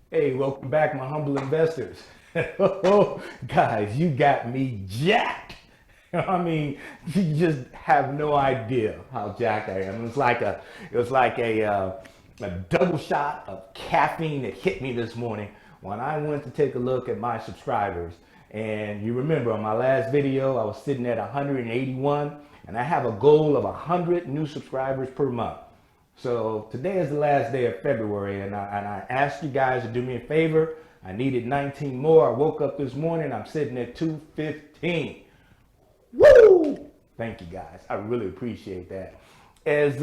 Hey, welcome back, my humble investors. Oh, guys, you got me jacked. I mean, you just have no idea how jacked I am. It was like a double shot of caffeine that hit me this morning when I went to take a look at my subscribers. And you remember on my last video, I was sitting at 181, and I have a goal of 100 new subscribers per month. So today is the last day of February, and I asked you guys to do me a favor. I needed 19 more. I woke up this morning, I'm sitting at 215. Woo! Thank you guys. I really appreciate that. As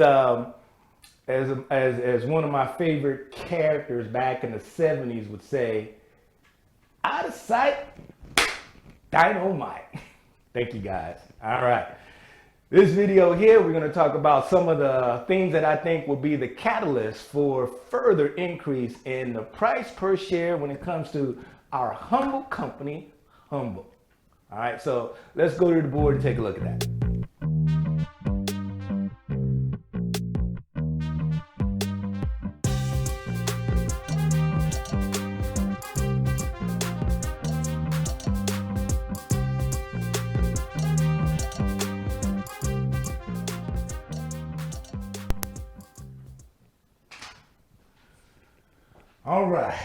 one of my favorite characters back in the 70s would say, out of sight, dynamite. Thank you guys. All right. This video here, we're going to talk about some of the things that I think will be the catalyst for further increase in the price per share when it comes to our humble company, Humble. All right, so let's go to the board and take a look at that. All right,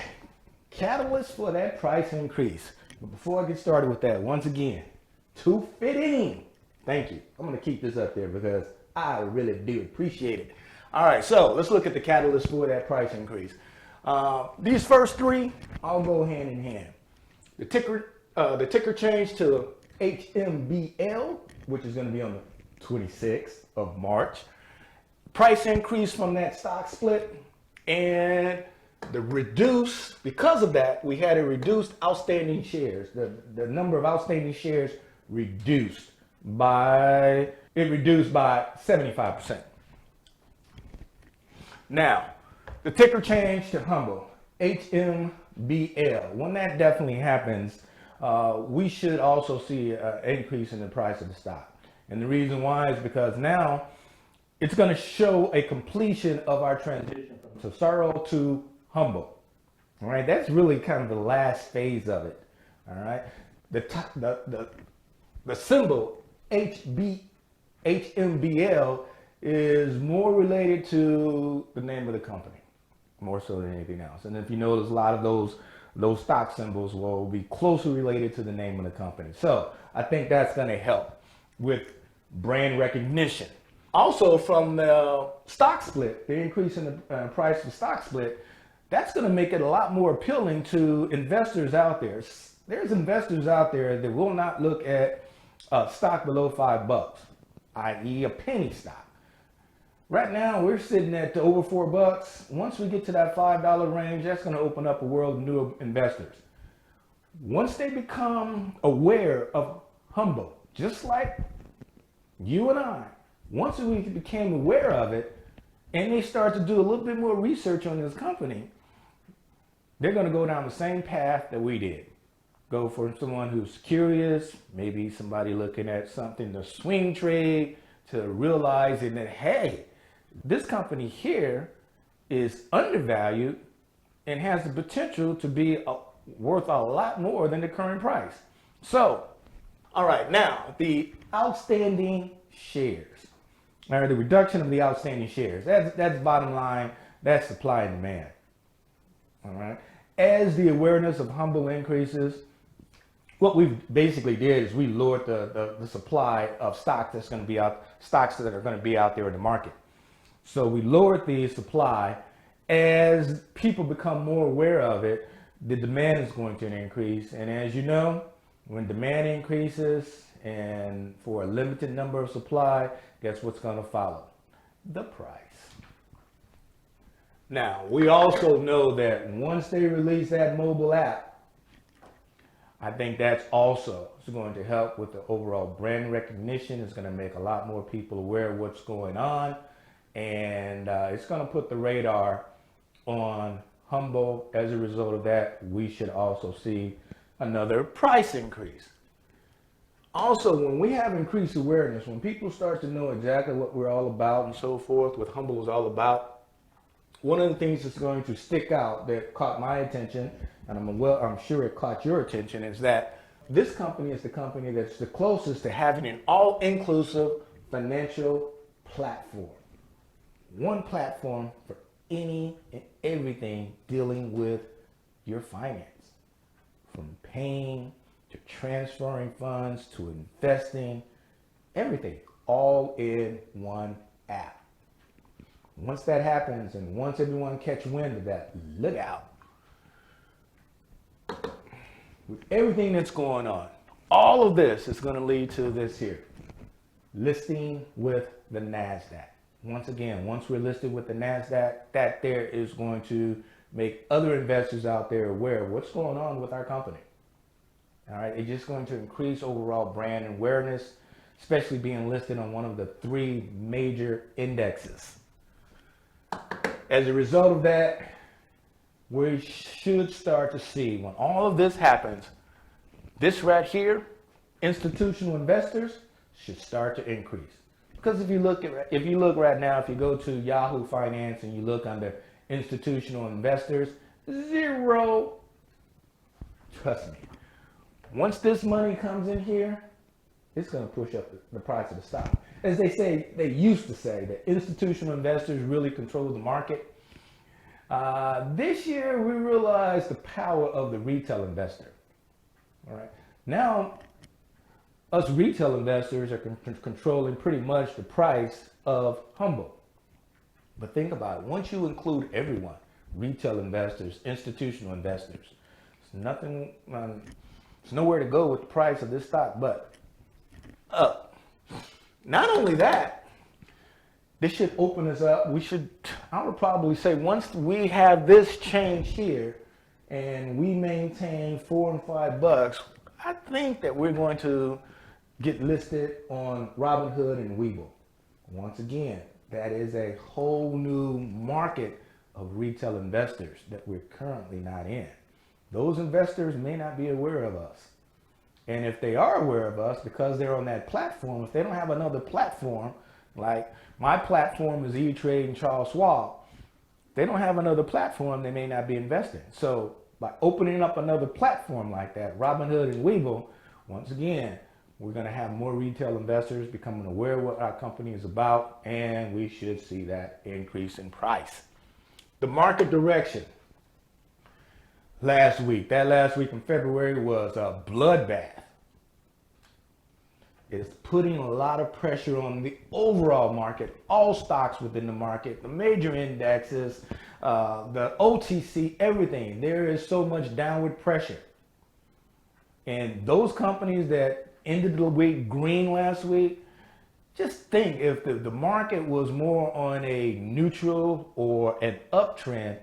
catalyst for that price increase. But before I get started with that, once again, 215. Thank you. I'm going to keep this up there because I really do appreciate it. All right, so let's look at the catalyst for that price increase. These first three all go hand in hand. The ticker change to HMBL, which is going to be on the 26th of March. Price increase from that stock split, and the reduced, because of that, we had a reduced outstanding shares. The number of outstanding shares reduced by 75%. Now, the ticker change to Humble, HMBL. When that definitely happens, we should also see an increase in the price of the stock. And the reason why is because now it's going to show a completion of our transition from Tesoro to Humble. All right, that's really kind of the last phase of it. All right, the symbol HMBL is more related to the name of the company, more so than anything else. And if you notice, a lot of those stock symbols will be closely related to the name of the company. So I think that's going to help with brand recognition. Also, from the stock split, the increase in the price of the stock split, that's going to make it a lot more appealing to investors out there. There's investors out there that will not look at a stock below $5, i.e. a penny stock. Right now, we're sitting at over $4. Once we get to that $5 range, that's going to open up a world of new investors. Once they become aware of Humble, just like you and I, once we became aware of it, and they start to do a little bit more research on this company, they're going to go down the same path that we did. Go for someone who's curious, maybe somebody looking at something to swing trade, to realizing that, hey, this company here is undervalued and has the potential to be worth a lot more than the current price. So, all right, now the outstanding shares. All right, the reduction of the outstanding shares. That's bottom line. That's supply and demand. All right. As the awareness of Humble increases, what we basically did is we lowered the supply of stocks that are going to be out there in the market. So we lowered the supply. As people become more aware of it, the demand is going to increase. And as you know, when demand increases and for a limited number of supply, guess what's going to follow? The price. Now, we also know that once they release that mobile app, I think that's also going to help with the overall brand recognition. It's going to make a lot more people aware of what's going on. And it's going to put the radar on Humble. As a result of that, we should also see another price increase. Also, when we have increased awareness, when people start to know exactly what we're all about and so forth, what Humble is all about, One of the things that's going to stick out that caught my attention, and I'm sure it caught your attention, is that this company is the company that's the closest to having an all-inclusive financial platform. One platform for any and everything dealing with your finance, from paying to transferring funds to investing, everything, all in one app. Once that happens, and once everyone catch wind of that, look out. With everything that's going on, all of this is going to lead to this here, listing with the NASDAQ. Once again, once we're listed with the NASDAQ, that there is going to make other investors out there aware of what's going on with our company. All right, it's just going to increase overall brand awareness, especially being listed on one of the 3 major indexes. As a result of that, we should start to see, when all of this happens, this right here, institutional investors should start to increase. Because if you look right now, if you go to Yahoo Finance and you look under institutional investors, 0. Trust me. Once this money comes in here, it's going to push up the price of the stock. As they used to say, that institutional investors really control the market. This year, we realized the power of the retail investor. All right. Now, us retail investors are controlling pretty much the price of HUMBL. But think about it. Once you include everyone, retail investors, institutional investors, there's nothing, there's nowhere to go with the price of this stock but up. Not only that, this should open us up. I would probably say, once we have this change here and we maintain $4 and $5, I think that we're going to get listed on Robinhood and Webull. Once again, that is a whole new market of retail investors that we're currently not in. Those investors may not be aware of us. And if they are aware of us, because they're on that platform, if they don't have another platform, like my platform is E-Trade and Charles Schwab, they don't have another platform, they may not be investing. So by opening up another platform like that, Robinhood and Webull, once again, we're going to have more retail investors becoming aware of what our company is about, and we should see that increase in price. The market direction. Last week in February was a bloodbath. It's putting a lot of pressure on the overall market, all stocks within the market, the major indexes, the OTC, everything. There is so much downward pressure. And those companies that ended the week green last week, just think if the market was more on a neutral or an uptrend,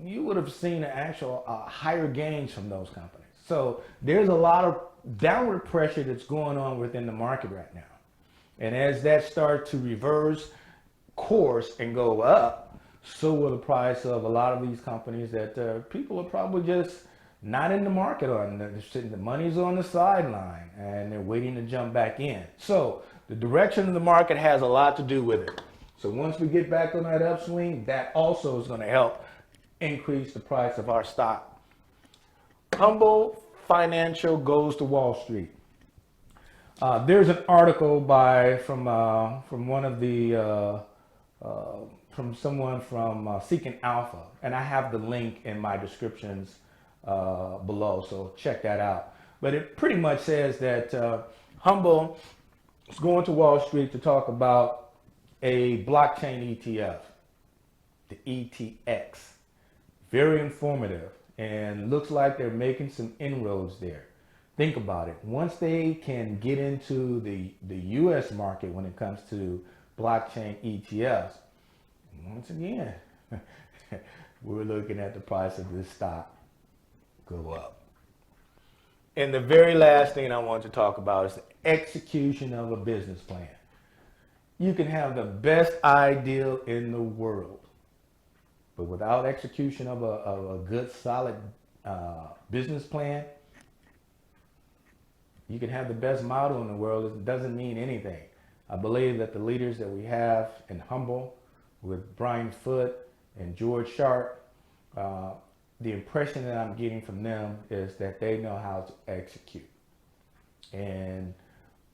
you would have seen an actual higher gains from those companies. So there's a lot of downward pressure that's going on within the market right now. And as that starts to reverse course and go up, so will the price of a lot of these companies that people are probably just not in the market on. They're sitting, the money's on the sideline and they're waiting to jump back in. So the direction of the market has a lot to do with it. So once we get back on that upswing, that also is going to help increase the price of our stock. HUMBL Financial goes to Wall Street. There's an article from one of the from someone from Seeking Alpha, and I have the link in my descriptions below, so check that out. But it pretty much says that HUMBL is going to Wall Street to talk about a blockchain ETF, the ETX. Very informative, and looks like they're making some inroads there. Think about it. Once they can get into the US market when it comes to blockchain ETFs, once again, we're looking at the price of this stock go up. And the very last thing I want to talk about is the execution of a business plan. You can have the best idea in the world, but without execution of a good, solid business plan, you can have the best model in the world. It doesn't mean anything. I believe that the leaders that we have in HUMBL with Brian Foote and George Sharp, the impression that I'm getting from them is that they know how to execute. And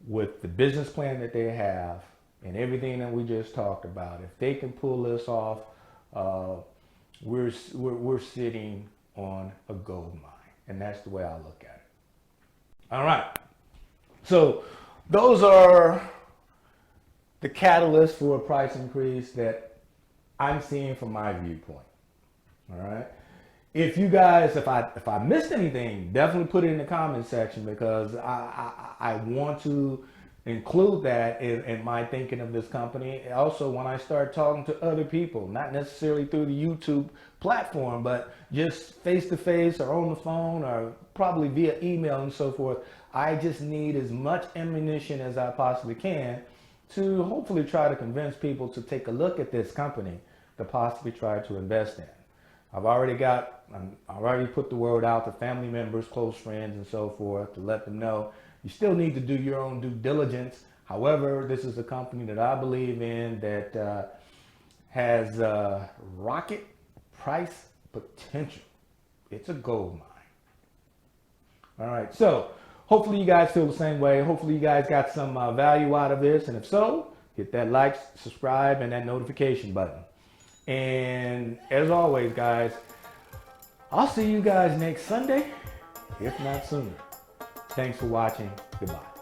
with the business plan that they have and everything that we just talked about, if they can pull this off, we're sitting on a gold mine. And that's the way I look at it. All right. So those are the catalysts for a price increase that I'm seeing from my viewpoint. All right. If you guys, if I missed anything, definitely put it in the comment section, because I want to include that in my thinking of this company. Also, when I start talking to other people, not necessarily through the YouTube platform, but just face to face or on the phone or probably via email and so forth, I just need as much ammunition as I possibly can to hopefully try to convince people to take a look at this company to possibly try to invest in. I've already put the word out to family members, close friends, and so forth to let them know you still need to do your own due diligence. However, this is a company that I believe in that has rocket price potential. It's a gold mine. All right, so hopefully you guys feel the same way. Hopefully you guys got some value out of this, and if so, hit that like, subscribe, and that notification button. And as always, guys, I'll see you guys next Sunday, if not sooner. Thanks for watching. Goodbye.